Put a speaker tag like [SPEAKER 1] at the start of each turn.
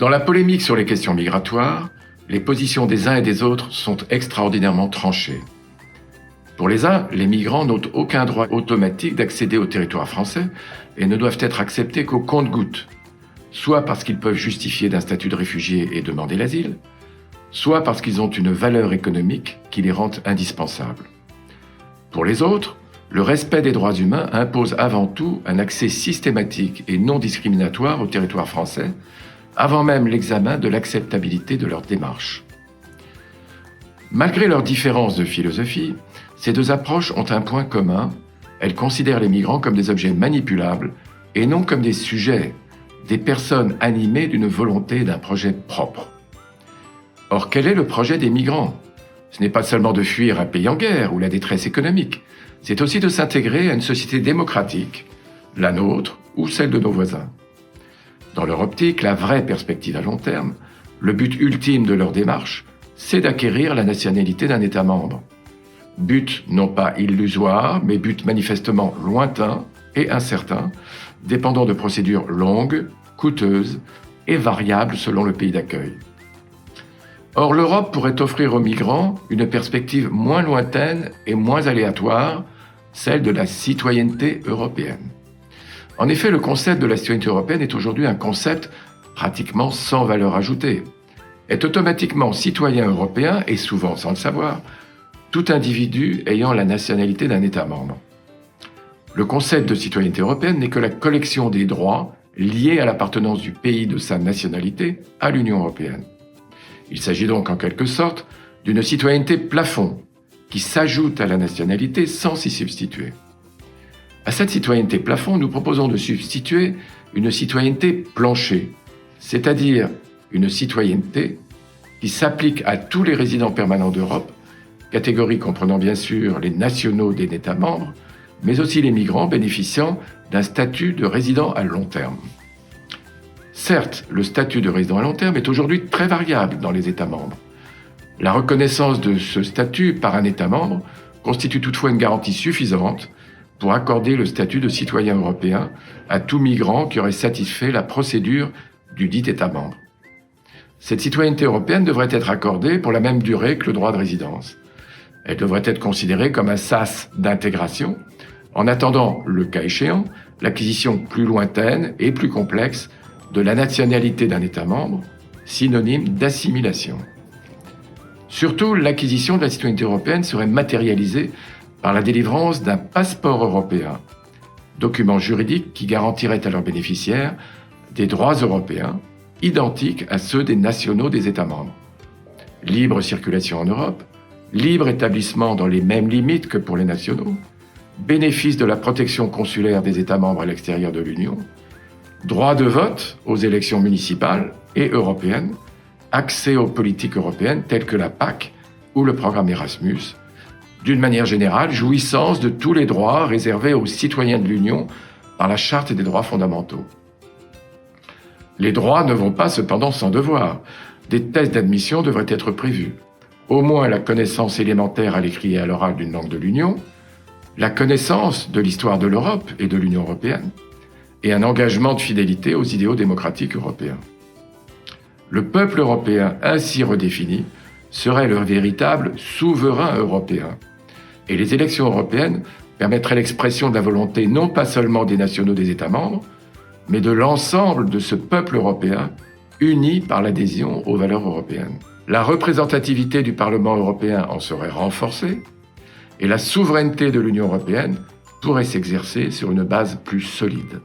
[SPEAKER 1] Dans la polémique sur les questions migratoires, les positions des uns et des autres sont extraordinairement tranchées. Pour les uns, les migrants n'ont aucun droit automatique d'accéder au territoire français et ne doivent être acceptés qu'au compte-gouttes, soit parce qu'ils peuvent justifier d'un statut de réfugié et demander l'asile, soit parce qu'ils ont une valeur économique qui les rend indispensables. Pour les autres, le respect des droits humains impose avant tout un accès systématique et non discriminatoire au territoire français, avant même l'examen de l'acceptabilité de leur démarche. Malgré leurs différences de philosophie, ces deux approches ont un point commun: elles considèrent les migrants comme des objets manipulables et non comme des sujets, des personnes animées d'une volonté et d'un projet propre. Or, quel est le projet des migrants ? Ce n'est pas seulement de fuir un pays en guerre ou la détresse économique, c'est aussi de s'intégrer à une société démocratique, la nôtre ou celle de nos voisins. Dans leur optique, la vraie perspective à long terme, le but ultime de leur démarche, c'est d'acquérir la nationalité d'un État membre. But non pas illusoire, mais but manifestement lointain et incertain, dépendant de procédures longues, coûteuses et variables selon le pays d'accueil. Or, l'Europe pourrait offrir aux migrants une perspective moins lointaine et moins aléatoire, celle de la citoyenneté européenne. En effet, le concept de la citoyenneté européenne est aujourd'hui un concept pratiquement sans valeur ajoutée. Est automatiquement citoyen européen, et souvent sans le savoir, tout individu ayant la nationalité d'un État membre. Le concept de citoyenneté européenne n'est que la collection des droits liés à l'appartenance du pays de sa nationalité à l'Union européenne. Il s'agit donc en quelque sorte d'une citoyenneté plafond qui s'ajoute à la nationalité sans s'y substituer. À cette citoyenneté plafond, nous proposons de substituer une citoyenneté plancher, c'est-à-dire une citoyenneté qui s'applique à tous les résidents permanents d'Europe, catégorie comprenant bien sûr les nationaux des États membres, mais aussi les migrants bénéficiant d'un statut de résident à long terme. Certes, le statut de résident à long terme est aujourd'hui très variable dans les États membres. La reconnaissance de ce statut par un État membre constitue toutefois une garantie suffisante pour accorder le statut de citoyen européen à tout migrant qui aurait satisfait la procédure du dit État membre. Cette citoyenneté européenne devrait être accordée pour la même durée que le droit de résidence. Elle devrait être considérée comme un sas d'intégration, en attendant, le cas échéant, l'acquisition plus lointaine et plus complexe de la nationalité d'un État membre, synonyme d'assimilation. Surtout, l'acquisition de la citoyenneté européenne serait matérialisée par la délivrance d'un passeport européen, document juridique qui garantirait à leurs bénéficiaires des droits européens identiques à ceux des nationaux des États membres. Libre circulation en Europe, libre établissement dans les mêmes limites que pour les nationaux, bénéfice de la protection consulaire des États membres à l'extérieur de l'Union, droit de vote aux élections municipales et européennes, accès aux politiques européennes telles que la PAC ou le programme Erasmus, d'une manière générale, jouissance de tous les droits réservés aux citoyens de l'Union par la Charte des droits fondamentaux. Les droits ne vont pas cependant sans devoir. Des tests d'admission devraient être prévus. Au moins la connaissance élémentaire à l'écrit et à l'oral d'une langue de l'Union, la connaissance de l'histoire de l'Europe et de l'Union européenne, et un engagement de fidélité aux idéaux démocratiques européens. Le peuple européen ainsi redéfini serait le véritable souverain européen, et les élections européennes permettraient l'expression de la volonté non pas seulement des nationaux des États membres, mais de l'ensemble de ce peuple européen uni par l'adhésion aux valeurs européennes. La représentativité du Parlement européen en serait renforcée, et la souveraineté de l'Union européenne pourrait s'exercer sur une base plus solide.